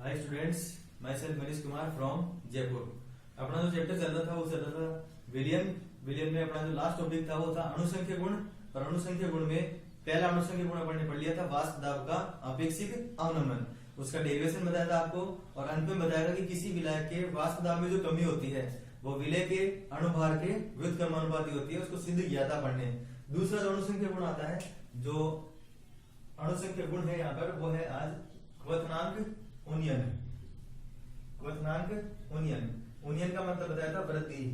Hi students, my self Manish Kumar from Jaipur. अपना जो chapter चल रहा था वो चल रहा था विलियम में अपना जो लास्ट टॉपिक था वो था अणुसंख्य गुण। और अणुसंख्य गुण में पहला अणुसंख्य गुण अपन ने पढ़ लिया था वाष्प दाब का अपेक्षित अवनमन। उसका डेरिवेशन बताया था आपको और अंत में बताया था कि किसी विलायक के वाष्प दाब में जो कमी होती है वो विलय के अणुभार के व्युत्क्रमानुपाती होती है। उसको सिद्ध किया था अपन ने। दूसरा जो अणुसंख्य गुण आता है, जो अणुसंख्य गुण है यहाँ पर, वो है आज क्वथनांक उन्नयन। क्वथनांक उन्नयन, उन्नयन का मतलब बताया था वृद्धि।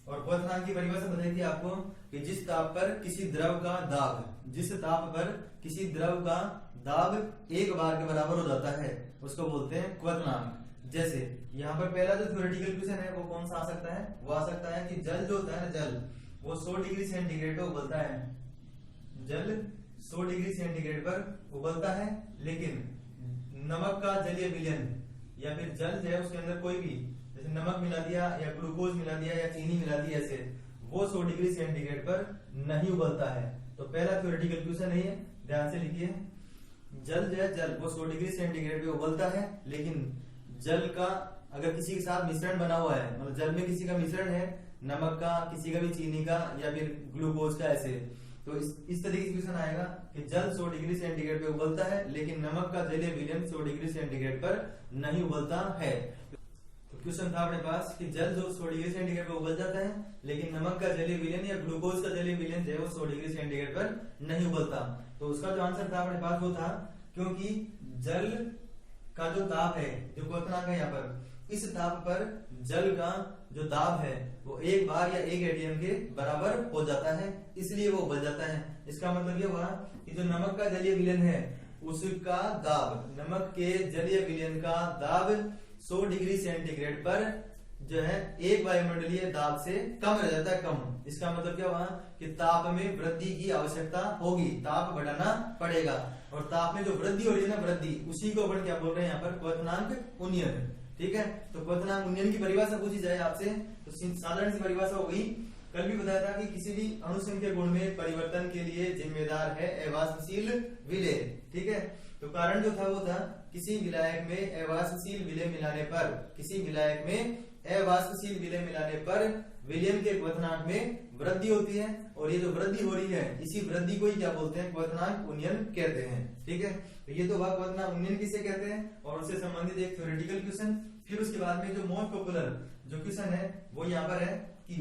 और क्वथनांक की परिभाषा बताई थी आपको कि जिस ताप पर किसी द्रव का दाब, जिस ताप पर किसी द्रव का दाब एक बार के बराबर हो जाता है उसको बोलते हैं क्वथनांक। जैसे यहाँ पर पहला जो थ्योरेटिकल क्वेश्चन है वो कौन सा आ सकता है? वो आ सकता है कि जल जो होता है ना, जल वो 100 डिग्री सेंटीग्रेड पर उबलता है। जल 100 डिग्री सेंटीग्रेड पर उबलता है, लेकिन नमक का जलीय विलयन या फिर जल जो है उसके अंदर कोई भी, जैसे नमक मिला दिया या ग्लूकोज मिला दिया या चीनी मिला दिया, ऐसे वो 100 डिग्री सेंटीग्रेड पर नहीं उबलता है। तो पहला थ्योरेटिकल क्वेश्चन है ये, ध्यान से लिखिए। जल जो है, जल वो 100 डिग्री सेंटीग्रेड पे उबलता है, लेकिन जल का अगर किसी के साथ मिश्रण बना हुआ है, मतलब जल में किसी का मिश्रण है, नमक का, किसी का भी चीनी का या फिर ग्लूकोज का, ऐसे तो इस तरीके से क्वेश्चन आएगा कि जल 100 डिग्री सेंटीग्रेड पे उबलता है, लेकिन नमक का जलीय विलयन 100 डिग्री सेंटीग्रेड पर नहीं उबलता है। तो क्वेश्चन था अपने पास कि जल जो 100 डिग्री सेंटीग्रेड पर उबल जाता है, लेकिन नमक का जलीय विलयन या ग्लूकोज का जलीय विलयन जो है वो 100 डिग्री सेंटीग्रेड पर नहीं उबलता। तो उसका जो आंसर था अपने पास वो था, क्योंकि जल का जो ताप है, जो क्वथनांक है यहाँ पर, इस ताप पर जल का जो दाब है वो एक बार या एक एटीएम के बराबर हो जाता है, इसलिए वो उबल जाता है। इसका मतलब ये हुआ कि जो नमक का जलीय विलयन है उसका दाब, नमक के जलीय विलयन का दाब 100 डिग्री सेंटीग्रेड पर जो है एक वायुमंडलीय दाब से कम रह जाता है, कम। इसका मतलब क्या हुआ कि ताप में वृद्धि की आवश्यकता होगी, ताप बढ़ाना पड़ेगा। और ताप में जो वृद्धि हो रही है ना, वृद्धि, उसी को अपन क्या बोल रहे हैं यहाँ पर? क्वथनांक उन्नयन। ठीक है, तो क्वथनांक उन्नयन की परिभाषा पूछी जाए आपसे तो साधारण सी परिभाषा हो गई। कल भी बताया था कि किसी भी अणुसंख्य गुण में परिवर्तन के लिए जिम्मेदार है अवाष्पशील विलय। ठीक है, तो कारण जो था वो था किसी विलायक में अवाष्पशील विलय मिलाने पर, किसी विलायक में अवाष्पशील विलय मिलाने पर विलियम के क्वथनांक में वृद्धि होती है। और ये जो वृद्धि हो रही है, इसी वृद्धि को ही क्या बोलते हैं? क्वथनांक उन्नयन कहते हैं। ठीक है, तो ये तो वह क्वथनांक उन्नयन किसे कहते हैं और उससे संबंधित एक थ्योरेटिकल क्वेश्चन। फिर उसके बाद में जो मोस्ट पॉपुलर जो क्वेश्चन है वो यहाँ पर है कि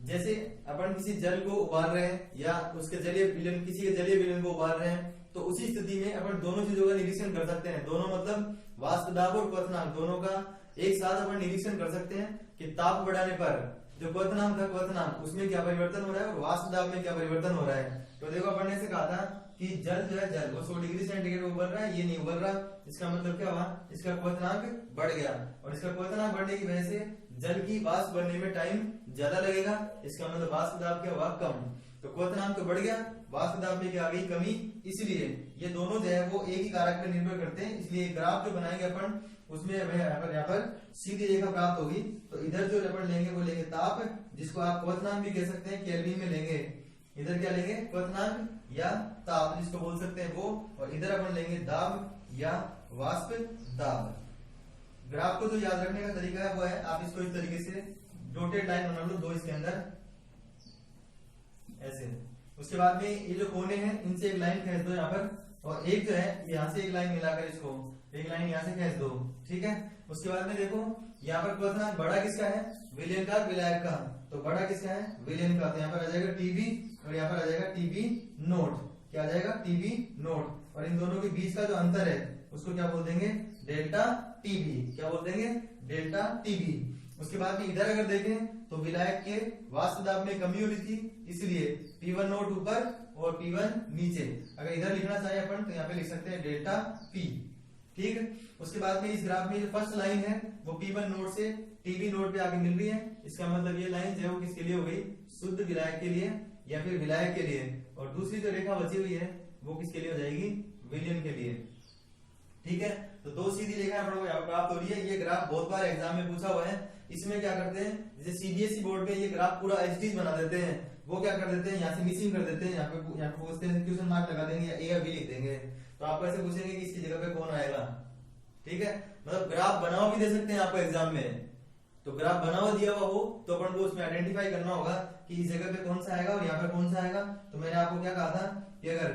जैसे अपन किसी जल को उबाल रहे हैं या उसके जलीय विलयन, किसी के जलीय विलयन को उबाल रहे हैं, तो उसी स्थिति में अपन दोनों चीजों का निरीक्षण कर सकते हैं। दोनों मतलब वाष्प दाब और क्वथनांक, दोनों का एक साथ अपन निरीक्षण कर सकते हैं कि ताप बढ़ाने पर जो क्वथनांक था, क्वथनांक उसमें क्या परिवर्तन हो रहा है और वाष्प दाब में क्या परिवर्तन हो रहा है। तो देखो अपन ने ऐसे कहा था कि जल जो है, जल वो 100 डिग्री सेंटीग्रेड उबल रहा है, ये नहीं उबल रहा। इसका मतलब क्या हुआ? इसका क्वथनांक बढ़ गया, और इसका क्वथनांक बढ़ने की वजह से जल की वाष्प बनने में टाइम ज्यादा लगेगा। इसका मतलब वाष्प दाब क्या हुआ? कम। तो क्वथनांक तो बढ़ गया, वाष्प दाब में क्या आ गई? कमी। इसलिए ये दोनों जो है वो एक ही कारक पर निर्भर करते हैं। इसलिए ग्राफ जो बनाएंगे अपन उसमें यहाँ पर सीधी रेखा प्राप्त होगी। तो इधर जो अपन लेंगे वो लेंगे ताप, जिसको आप क्वथनांक भी कह सकते हैं, केल्विन में लेंगे। इधर क्या लेंगे? क्वथनांक या ताप, जिसको बोल सकते हैं वो। और इधर अपन लेंगे दाब या वाष्प दाब। ग्राफ को जो याद रखने का तरीका है वो है, आप इसको इस तरीके से डॉटेड लाइन बना लो, दो इसके अंदर ऐसे। उसके बाद में ये जो कोने हैं इनसे एक लाइन खींच दो यहाँ पर, और एक जो है यहाँ से एक लाइन मिलाकर इसको एक लाइन यहाँ से खींच दो। ठीक है, उसके बाद में देखो यहाँ पर क्वथनांक बड़ा किसका है? विलयन का, विलायक का। तो बड़ा किसका है? विलयन का। तो यहाँ पर आ जाएगा टीबी और यहाँ पर आ जाएगा टीबी नोट। क्या आ जाएगा? TB note. और इन दोनों के बीच का जो अंतर है उसको क्या बोल देंगे? Delta TB. क्या बोल देंगे? Delta TB. उसके बाद में इधर अगर देखें तो विलायक के वाष्प दाब में कमी हो रही थी, इसलिए P1 नोट ऊपर और P1 नीचे। अगर इधर लिखना चाहे अपन तो यहाँ पे लिख सकते हैं डेल्टा P। ठीक है, उसके बाद में इस ग्राफ में जो फर्स्ट लाइन है वो P1 नोट से TB नोट पे आगे मिल रही है। इसका मतलब ये लाइन जो है वो किसके लिए हो गई? शुद्ध विलायक के लिए या फिर विलायक के लिए। और दूसरी जो रेखा बची हुई है वो किसके लिए हो जाएगी? विलयन के लिए। ठीक है, तो दो सीधी रेखाएं प्राप्त हो रही है। ये ग्राफ बहुत बार एग्जाम में पूछा हुआ है। इसमें क्या करते हैं, जैसे सीबीएसई बोर्ड पे ये ग्राफ पूरा एचडी बना देते हैं, वो क्या कर देते हैं यहाँ से मिसिंग कर देते हैं, यहाँ पे पूछते हैं क्वेश्चन मार्क लगा देंगे या ए या बी लिख देंगे। तो आपको ऐसे पूछेंगे कि इसकी जगह पे कौन आएगा, ठीक है, मतलब ग्राफ बनाओ भी दे सकते हैं आपको एग्जाम में। तो ग्राफ बनाओ दिया हुआ हो तो अपन को उसमें आइडेंटिफाई करना होगा कि इस जगह पे कौन सा आएगा और यहाँ पे कौन सा आएगा। तो मैंने आपको क्या कहा था कि अगर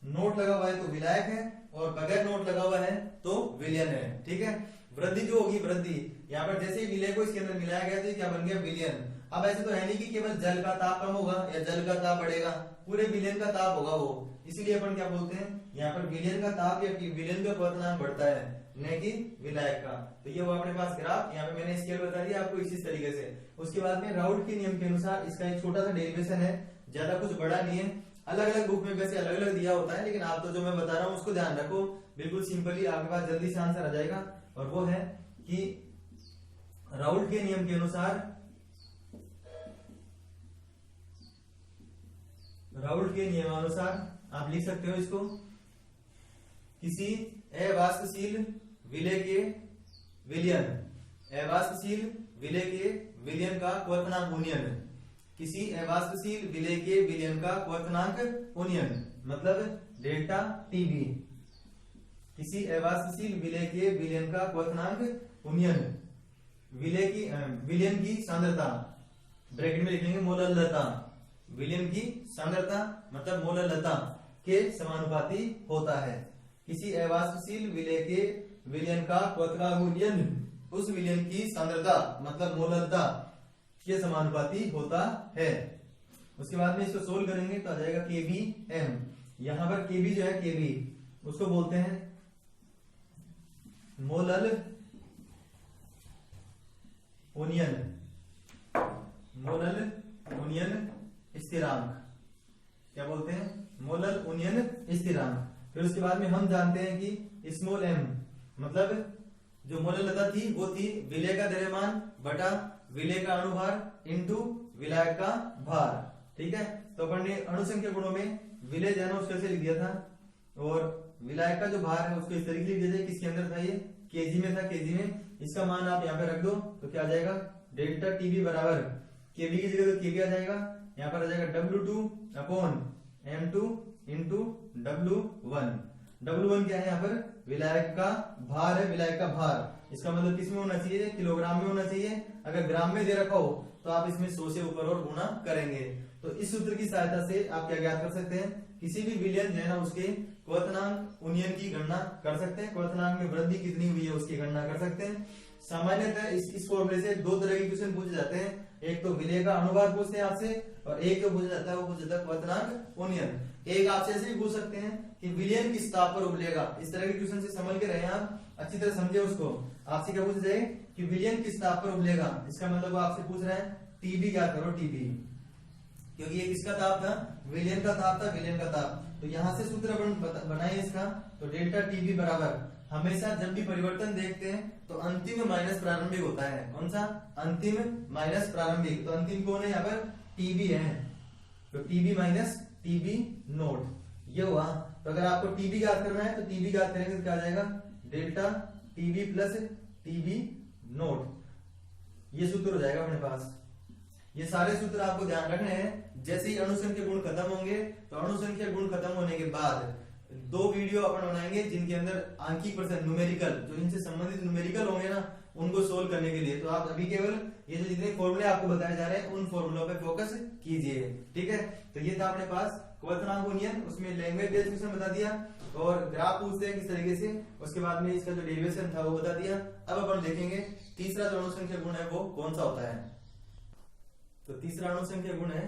नोट लगा हुआ है तो विलायक है, और बगैर नोट लगा हुआ है तो विलयन है। ठीक है, वृद्धि जो होगी, वृद्धि यहाँ पर जैसे ही विलय को इसके अंदर मिलाया गया तो क्या बन गया, विलयन। अब ऐसे तो है नहीं कि केवल जल का ताप कम होगा या जल का ताप बढ़ेगा, पूरे विलयन का ताप होगा वो, इसीलिए अपन क्या बोलते हैं यहाँ पर विलयन का ताप या विलयन का क्वथनांक बढ़ता है, न कि विलायक का। तो ये वो अपने पास ग्राफ, यहाँ पे मैंने स्केल बता दिया आपको इसी तरीके से। उसके बाद में राउट के नियम के अनुसार इसका एक छोटा सा डेरिवेशन है, ज्यादा कुछ बड़ा नहीं है। अलग अलग बुक में वैसे अलग अलग दिया होता है, लेकिन आप तो जो मैं बता रहा हूँ उसको ध्यान रखो, बिल्कुल सिंपली आपके पास जल्दी से आंसर आ जाएगा। और वो है कि राउट के नियम के अनुसार, राउट के नियमानुसार आप लिख सकते हो इसको, किसी अवाष्पशील विलय के विलयन, अवाष्पशील विलय के विलयन का क्वथनांक उन्नयन, किसी अवाष्पशील विलय के विलयन का क्वथनांक उन्नयन मतलब डेल्टा टीबी, किसी अवाष्पशील विलय के विलयन का क्वथनांक उन्नयन, विलयन की सांद्रता ब्रैकेट में लिख लेंगे मोललता, विलयन की सांद्रता मतलब मोललता के समानुपाती होता है। किसी अवाष्पशील विलय के विलयन का क्वथनांक उन्नयन उस विलयन की सांद्रता मतलब मोललता के समानुपाती होता है। उसके बाद में इसको सोल्व करेंगे तो आ जाएगा kbm। यहाँ पर kb जो है, kb उसको बोलते हैं मोलल उन्नयन, मोलल उन्नयन स्थिरांक, क्या बोलते हैं, मोलल उन्नयन स्थिरांक। फिर उसके बाद में हम जानते हैं कि स्मॉल m मतलब जो मोललता थी वो थी विलय का द्रव्यमान बटा विलय का अणुभार इंटू विलायक का भार। ठीक है, तो अपन ने अणुसंख्या गुणों में विलय जो है ना उसको ऐसे लिख दिया था, और विलायक का जो भार है उसको इस तरीके लिख दिया, किसके अंदर था, ये केजी में था, केजी में। इसका मान आप यहाँ पे रख दो तो क्या आ जाएगा, डेल्टा टीबी बराबर केबी की जगह तो केबी आ जाएगा, यहाँ पर आ जाएगा W2 upon M2 into W1। W1 क्या है यहाँ पर, विलायक का भार है, विलायक का भार। इसका मतलब किसमें होना चाहिए, किलोग्राम में होना चाहिए। अगर ग्राम में दे रखा हो तो आप इसमें 100 से ऊपर और गुना करेंगे। तो इस सूत्र की सहायता से आप क्या ज्ञात कर सकते हैं, किसी भी विलयन जो है ना उसके क्वथनांक उन्नयन की गणना कर सकते हैं, क्वथनांक में वृद्धि कितनी हुई है उसकी गणना कर सकते हैं। सामान्यतः इस फॉर्मूले से दो तरह के क्वेश्चन पूछे जाते हैं, एक तो विलय का अणुभार पूछते हैं आपसे, और एक जो पूछा जाता है वो पूछा जाता है क्वथनांक उन्नयन। एक आपसे ऐसे भी पूछ सकते हैं कि विलयन किस ताप पर उबलेगा, इस तरह के क्वेश्चन से समझ के रहे आप, अच्छी तरह समझे उसको। आपसे क्या पूछ जाए कि विलयन किस ताप पर उबलेगा, इसका मतलब वो आपसे पूछ रहे हैं टीबी क्या करो, टीबी, क्योंकि ये किसका ताप था, विलयन का ताप था, विलयन का ताप। तो यहाँ से सूत्र अपन बनाए इसका, तो डेल्टा टीबी बराबर, हमेशा जब भी परिवर्तन देखते हैं तो अंतिम माइनस प्रारंभिक होता है। कौन सा, अंतिम माइनस प्रारंभिक। तो अंतिम कौन है यहाँ पर, टीबी है, तो टीबी माइनस टीबी नोट, ये हुआ। तो अगर आपको टीबी ज्ञात करना है तो टीबी ज्ञात करेंगे तो क्या आ जाएगा, delta TB plus TB note, ये सूत्र हो जाएगा अपने पास। ये सारे सूत्र आपको ध्यान रखने हैं। जैसे ही अणुसंख्या गुण खत्म होंगे तो अणुसंख्या गुण खत्म होने के बाद दो वीडियो अपन बनाएंगे जिनके अंदर आंकिक प्रश्न, न्यूमेरिकल, जो इनसे संबंधित न्यूमेरिकल होंगे ना उनको सोल्व करने के लिए। तो आप अभी केवल ये जो जितने फॉर्मूले आपको बताए जा रहे हैं उन फॉर्मूलों पे फोकस कीजिए। ठीक है, तो ये था अपने पास क्वथनांक उन्नयन, उसमें लैंग्वेज बेस्ड क्वेश्चन बता दिया और ग्राफ पूछते हैं किस तरीके से, उसके बाद में इसका जो डेरिवेशन था वो बता दिया। अब अपन देखेंगे तीसरा जो अणुसंख्या गुण है वो कौन सा होता है। तो तीसरा अणुसंख्या गुण है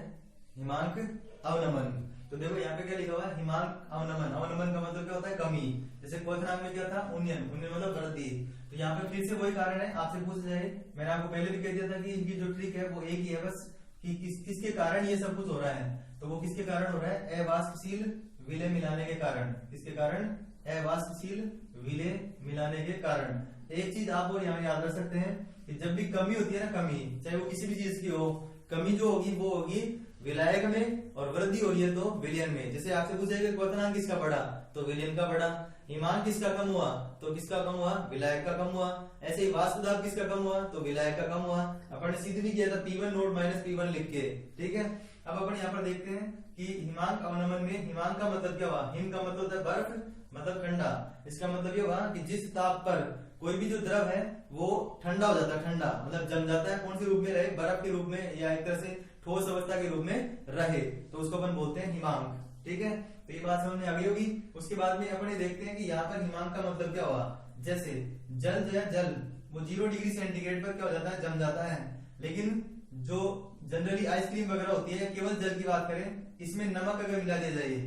हिमांक अवनमन। तो देखो यहाँ पे क्या लिखा हुआ है, हिमांक अवनमन। अवनमन का मतलब क्या होता है, कमी। जैसे क्वथनांक में क्या था, उन्नयन, उन्नयन मतलब वृद्धि। तो यहाँ पे फिर से वही कारण है, आपसे पूछ जाए, मैंने आपको पहले भी कह दिया था कि इनकी जो ट्रिक है वो एक ही है बस, कि किसके कारण ये सब कुछ हो रहा है। तो वो किसके कारण हो रहा है, अवाष्पशील विलय मिलाने के कारण। किसके कारण, अवाष्पशील विलय मिलाने के कारण। एक चीज आप और यहाँ याद रख सकते हैं कि जब भी कमी होती है ना, कमी चाहे वो किसी भी चीज की हो, कमी जो होगी वो होगी विलायक में, और वृद्धि हो रही है तो विलयन में। जैसे आपसे पूछेगा क्वथनांक किसका बढ़ा, तो विलयन का बढ़ा। हिमांक किसका कम हुआ, तो किसका कम हुआ, विलायक का कम हुआ। ऐसे ही वाष्प दाब किसका कम हुआ, तो विलायक का कम हुआ। अपन ने सिद्ध भी किया था P1 नोट माइनस P1 लिख के। ठीक है, अब अपन यहाँ पर देखते हैं कि हिमांक अवनमन में हिमांक का मतलब क्या हुआ, हिम का मतलब होता है बर्फ मतलब ठंडा। इसका मतलब ये हुआ कि जिस ताप पर कोई भी जो द्रव है वो ठंडा हो जाता है, ठंडा मतलब जम जाता है, कौन से रूप में रहे, बर्फ के रूप में या एक तरह से ठोस अवस्था के रूप में रहे, तो उसको अपन बोलते हैं हिमांक। ठीक है, तो ये बात समझ में आ गई होगी। उसके बाद में अपन देखते हैं कि यहाँ पर हिमांक का मतलब क्या हुआ। जैसे जल जो है, जल वो 0 डिग्री सेंटीग्रेड पर क्या हो जाता है, जम जाता है। लेकिन जो जनरली आइसक्रीम वगैरह होती है, केवल जल की बात करें, इसमें नमक अगर मिला दिया जाए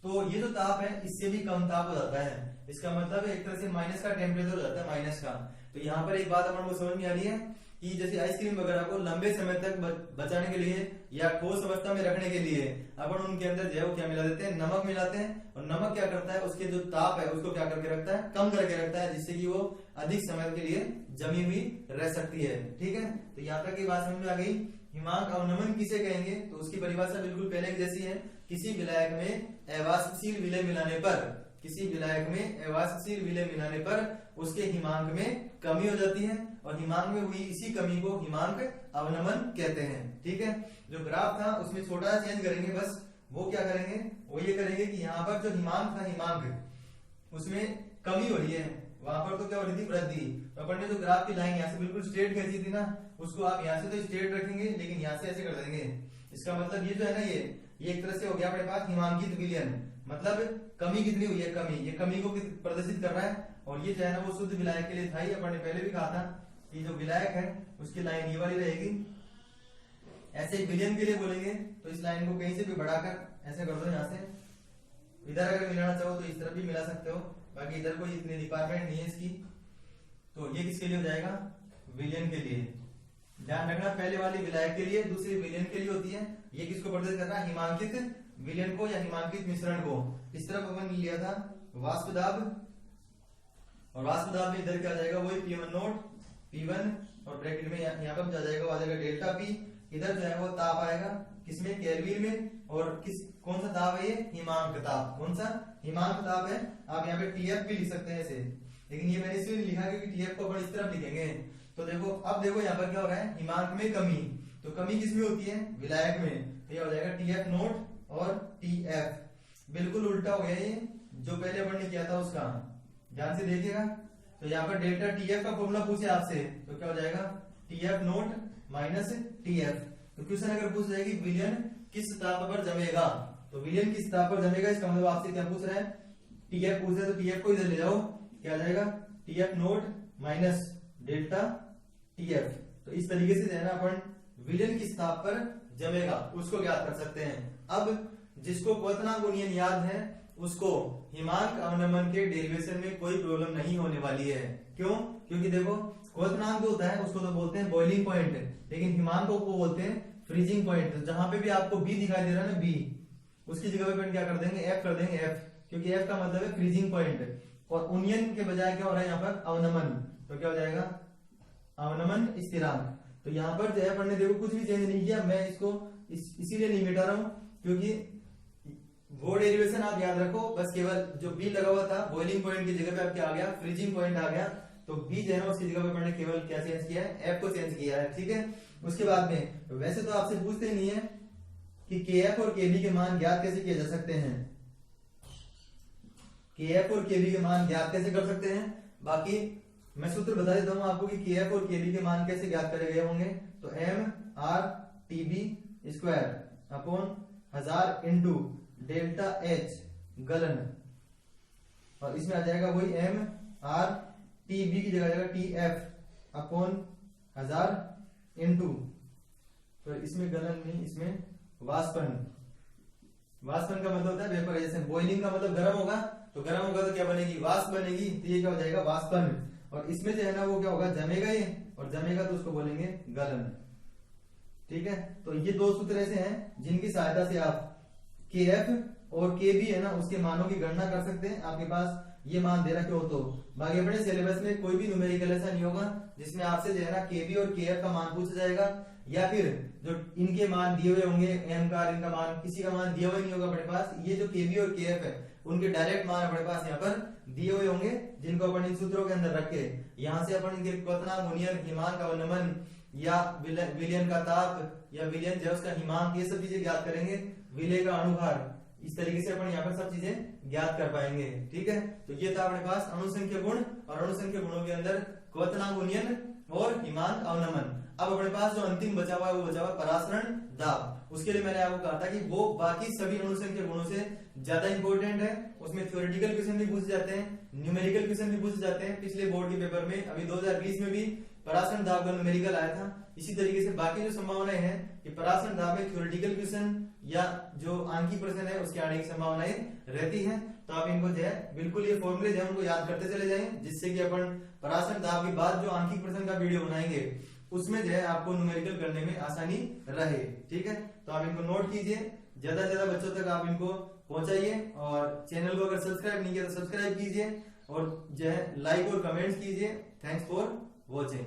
तो ये जो ताप है इससे भी कम ताप हो जाता है। इसका मतलब एक तरह से माइनस का टेम्परेचर हो जाता है, माइनस का। तो यहाँ पर एक बात अपन को समझ में आ रही है कि जैसे आइसक्रीम वगैरह को लंबे समय तक बचाने के लिए या ठोस अवस्था में रखने के लिए अपन उनके अंदर जो है वो क्या मिला देते हैं, नमक मिलाते हैं। और नमक क्या करता है, उसके जो ताप है उसको क्या करके रखता है, कम करके रखता है, जिससे कि वो अधिक समय के लिए जमी हुई रह सकती है। ठीक है, तो यहाँ तक की बात समझ में आ गई। हिमांक अवनमन किसे कहेंगे, तो उसकी परिभाषा बिल्कुल पहले की जैसी है। किसी विलायक में अवाष्पशील विलय मिलाने पर, किसी विलायक में अवाष्पशील विलय मिलाने पर उसके हिमांक में कमी हो जाती है, और हिमांक में हुई इसी कमी को हिमांक अवनमन कहते हैं। ठीक है, जो ग्राफ था उसमें छोटा सा चेंज करेंगे बस। वो क्या करेंगे, वो ये करेंगे कि यहाँ पर जो हिमांक था, हिमांक उसमें कमी हो रही है, वहां पर तो क्या हो रही थी, वृद्धि। तो अपन ने जो ग्राफ की लाइन यहाँ से बिल्कुल स्ट्रेट खींची थी ना, उसको आप यहाँ से तो स्ट्रेट रखेंगे, लेकिन यहाँ से ऐसे कर देंगे। इसका मतलब ये जो है ना, ये एक तरह से हो गया अपने पास हिमांकित विलयन, मतलब कमी कितनी हुई है, कमी, ये कमी को प्रदर्शित कर रहा है। और ये जो है ना वो शुद्ध विलायक के लिए था ही, अपन ने पहले भी कहा था कि जो विलायक है उसकी लाइन ये वाली रहेगी। ऐसे विलयन के लिए बोलेंगे तो इस लाइन को कहीं से भी बढ़ाकर ऐसे कर दो, यहाँ से इधर अगर मिलाना चाहो तो इस तरफ भी मिला सकते हो, बाकी इधर कोई इतनी रिक्वायरमेंट नहीं है इसकी। तो ये किसके लिए हो जाएगा, विलयन के लिए। ध्यान रखना, पहले वाली विलायक के लिए, दूसरी विलयन के लिए होती है। ये किसको प्रदर्शित कर रहा है, हिमांकित विलयन को या हिमांकित मिश्रण को। इस तरफ अपन लिया था वाष्प दाब, और वाष्प दाब में इधर क्या आ जाएगा, वही P1 नोट P1 और ब्रैकेट में यहाँ पर आ जाएगा, वो आ जाएगा डेल्टा P। इधर जो है वो ताप आएगा किसमें, केल्विन में। और कौन सा ताप है ये, हिमांक ताप। कौन सा, हिमांक ताप है। आप यहाँ पे TF भी लिख सकते हैं ऐसे, लेकिन ये मैंने इसलिए लिखा क्योंकि TF को अपन इस तरफ लिखेंगे। तो देखो, अब देखो यहाँ पर क्या हो रहा है, हिमांक में कमी। तो कमी किसमें होती है, विलायक में। तो ये हो जाएगा TF नोट और TF। बिल्कुल उल्टा हो गया ये जो पहले अपन ने किया था उसका, ध्यान से देखिएगा। तो यहाँ पर डेल्टा TF का फॉर्मूला पूछे आपसे तो क्या हो जाएगा, TF नोट माइनस TF। तो क्वेश्चन अगर पूछ जाएगी विलयन किस ताप पर जमेगा, तो विलयन किस ताप पर जमेगा, इसका मतलब आपसे क्या पूछ रहा है, TF पूछ रहा है, तो TF को इधर ले जाओ, क्या आ जाएगा, TF note minus delta TF। तो इस तरीके से जो है ना अपन विलयन किस ताप पर जमेगा उसको ज्ञात कर सकते हैं। अब जिसको क्वथनांक गुणियन याद है उसको हिमांक अवनमन के डेरिवेशन में कोई प्रॉब्लम नहीं होने वाली है। क्यों, क्योंकि देखो क्वथनांक जो होता है उसको तो बोलते हैं बॉइलिंग पॉइंट, लेकिन हिमांक को बोलते हैं फ्रीजिंग पॉइंट। तो जहां पे भी आपको बी दिखाई दे रहा है ना, बी, उसकी जगह पे क्या कर देंगे, एफ कर देंगे, एफ, क्योंकि एफ का मतलब है फ्रीजिंग पॉइंट। और उनियन के बजाय क्या हो रहा है यहाँ पर, अवनमन। तो क्या हो जाएगा, अवनमन स्थिरांक। तो यहाँ पर जो है अपन ने देखो कुछ भी चेंज नहीं किया, मैं इसको इसीलिए नहीं मिटा रहा हूँ क्योंकि वो डेरिवेशन आप याद रखो, बस केवल जो बी लगा हुआ था बॉइलिंग पॉइंट की जगह पे अब क्या आ गया, फ्रीजिंग पॉइंट आ गया। तो बी जो है उसकी जगह पे अपन ने केवल क्या चेंज किया है, एफ को चेंज किया है। ठीक है, उसके बाद में वैसे तो आपसे पूछते नहीं है कि KF और KB के मान ज्ञात कैसे किए जा सकते हैं, KF और KB के मान ज्ञात कैसे कर सकते हैं। बाकी मैं सूत्र बता देता हूं आपको कि KF और KB के मान कैसे ज्ञात करे गए होंगे। तो mRTB square upon 1000 into delta H गलन, और इसमें आ जाएगा वही mRTB की जगह आ जाएगा TF अपॉन 1000 इंटू, तो इसमें गलन नहीं, इसमें वाष्पन। वाष्पन का मतलब होता है वेपराइजेशन। बॉइलिंग का मतलब गर्म होगा, तो गर्म होगा तो क्या बनेगी, वाष्प बनेगी, तो ये क्या हो जाएगा, वाष्पन। और इसमें जो है ना वो क्या होगा, जमेगा ये, और जमेगा तो उसको बोलेंगे गलन। ठीक है, तो ये दो सूत्र ऐसे हैं जिनकी सहायता से आप KF और KB है ना उसके मानों की गणना कर सकते हैं। आपके पास ये मान दे रखे हो तो। बाकी अपने सिलेबस में कोई भी न्यूमेरिकल ऐसा नहीं होगा जिसमें आपसे जो है ना KB और KF का मान पूछा जाएगा, या फिर जो इनके मान दिए हुए होंगे, m का, इनका मान, किसी का मान दिया हुआ नहीं होगा अपने पास। ये जो KB और KF है उनके डायरेक्ट मान अपने पास यहाँ पर दिए हुए होंगे, जिनको अपन इन सूत्रों के अंदर रख के यहाँ से अपन इनके क्वथनांक गुणियन, हिमांक अवनमन या विलयन का ताप या विलयन जो उसका हिमांक, ये सब चीजें ज्ञात करेंगे। विलय का अनुभार, इस तरीके से अपन यहाँ पर सब चीजें ज्ञात कर पाएंगे। ठीक है, तो ये था अपने पास अणुसंख्य गुण, और अणुसंख्य गुणों के अंदर क्वथनांक गुणन और हिमांक अवनमन। अब अपने पास जो अंतिम बचा हुआ है वो बचा हुआ परासरण दाब। उसके लिए मैंने आपको कहा था कि वो बाकी सभी अणुसंख्य गुणों से ज्यादा इंपॉर्टेंट है, उसमें थ्योरेटिकल क्वेश्चन भी पूछे जाते हैं, न्यूमेरिकल क्वेश्चन भी पूछे जाते हैं। पिछले बोर्ड के पेपर में अभी 2020 में भी परासरण दाब का न्यूमेरिकल आया था। इसी तरीके से बाकी जो संभावनाएं हैं कि परासरण दाब में थ्योरेटिकल क्वेश्चन या जो आंकी प्रश्न है उसके आने की संभावनाएं रहती हैं। तो आप इनको जो है बिल्कुल ये फॉर्मूले जो है उनको याद करते चले जाएं, जिससे कि अपन परासरण दाब के बाद जो आंकिक प्रश्न का वीडियो बनाएंगे उसमें जो है आपको न्यूमेरिकल करने में आसानी रहे। ठीक है, तो आप इनको नोट कीजिए, ज्यादा से ज्यादा बच्चों तक आप इनको पहुंचाइए, और चैनल को अगर सब्सक्राइब नहीं किया तो सब्सक्राइब कीजिए, और जो है लाइक और कमेंट्स कीजिए। Thanks for watching.